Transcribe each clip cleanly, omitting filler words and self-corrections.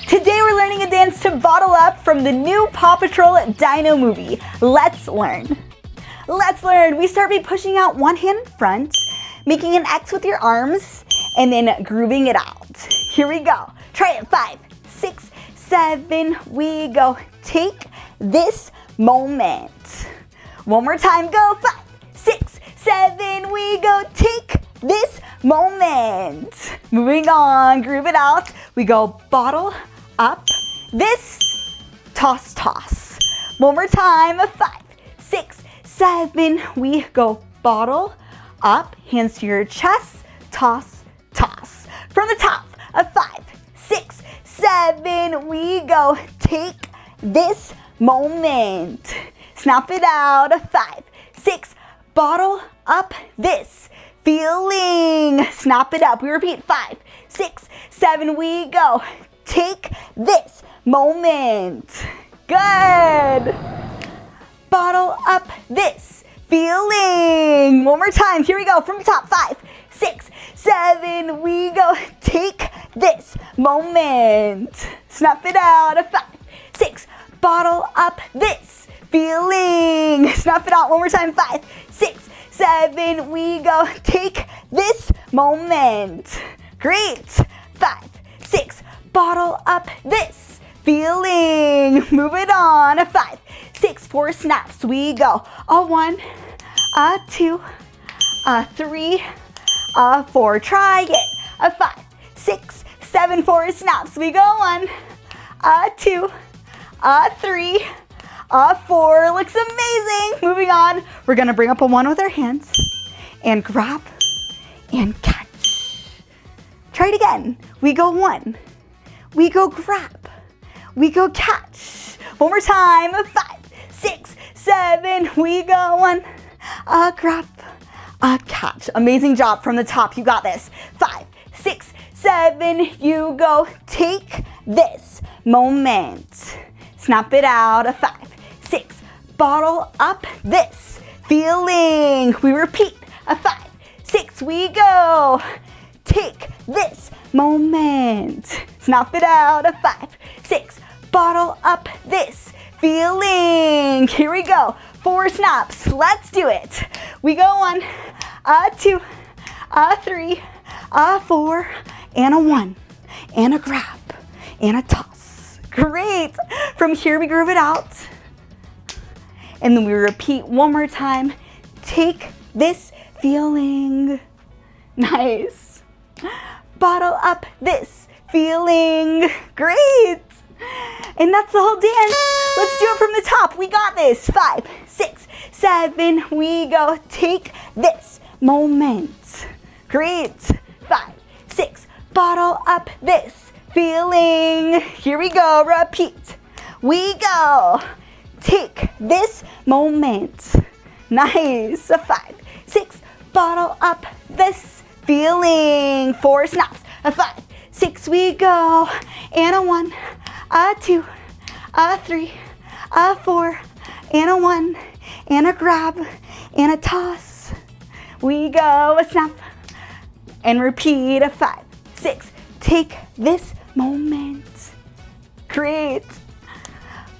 Today we're learning a dance to Bottle Up from the new Paw Patrol Dino movie. Let's learn. Let's learn. We start by pushing out one hand in front, making an X with your arms, and then grooving it out. Here we go. Try it. 5, 6, 7, we go. Take this moment. One more time. Go. 5, 6, 7, we go. Take this moment. Moving on. Groove it out. We go bottle up this, toss, toss. One more time. 5, 6, 7, we go bottle up, hands to your chest, toss, toss. From the top of 5, 6, 7, we go. Take this moment. Snap it out. 5, 6, bottle up this feeling. Snap it up. We repeat. 5, 6, 7, we go. Take this moment. Good. Bottle up this feeling. One more time. Here we go. From the top. 5, 6, 7, we go. Take this moment. Snap it out. 5, 6, bottle up this feeling. Snap it out. One more time. 5, 6, 7, we go. Take this moment. Great. 5, 6, bottle up this feeling. Move it on. 5, 6, 4 snaps. We go. A 1, a 2, a 3, a 4. Try it. A 5, 6, 7, 4 snaps. We go. 1, a 2, a 3, a 4. Looks amazing. Moving on. We're gonna bring up a 1 with our hands and grab and catch. Try it again. We go 1. We go grab. We go catch. One more time. 5, 6, 7. We go 1. A grab. A catch. Amazing job from the top. You got this. 5, 6, 7. You go. Take this moment. Snap it out. 5, 6. Bottle up this feeling. We repeat. 5, 6. We go. Take this moment. Snap it out. 5, 6. Bottle up this feeling. Here we go. 4 snaps. Let's do it. We go 1, a 2, a 3, a 4, and a 1, and a grab, and a toss. Great. From here we groove it out. And then we repeat one more time. Take this feeling. Nice. Bottle up this feeling. Great. And that's the whole dance. Let's do it from the top. We got this. 5, 6, 7, we go. Take this moment. Great. 5, 6, bottle up this feeling. Here we go. Repeat. We go. Take this moment. Nice. 5, 6, bottle up this feeling. 4 snaps. 5, 6, we go. And a 1, a 2, a 3, a 4, and a 1, and a grab, and a toss. We go. A snap. And repeat. 5, 6. Take this moment. Great.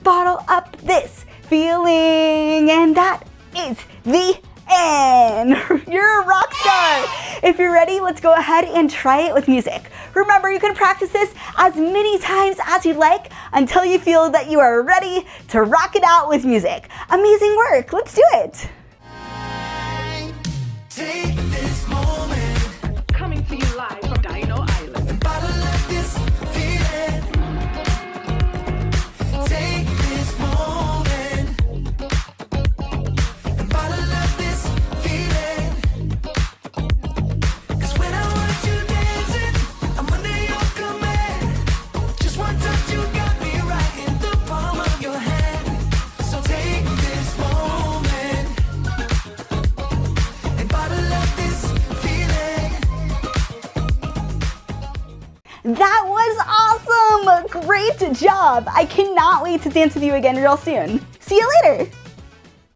Bottle up this feeling. And that is the end. You're a rock star. If you're ready, let's go ahead and try it with music. Remember, you can practice this as many times as you'd like until you feel that you are ready to rock it out with music. Amazing work. Let's do it. Take this moment. Coming to you live from Dino Island. Bottle up this feeling. Take this moment. Bottle up this feeling. 'Cause when I want you dancing, I'm under your command. Just one touch, you got me right in the palm of your hand. So take this moment and bottle up this feeling. That was awesome. Great job. I cannot wait to dance with you again real soon. See you later.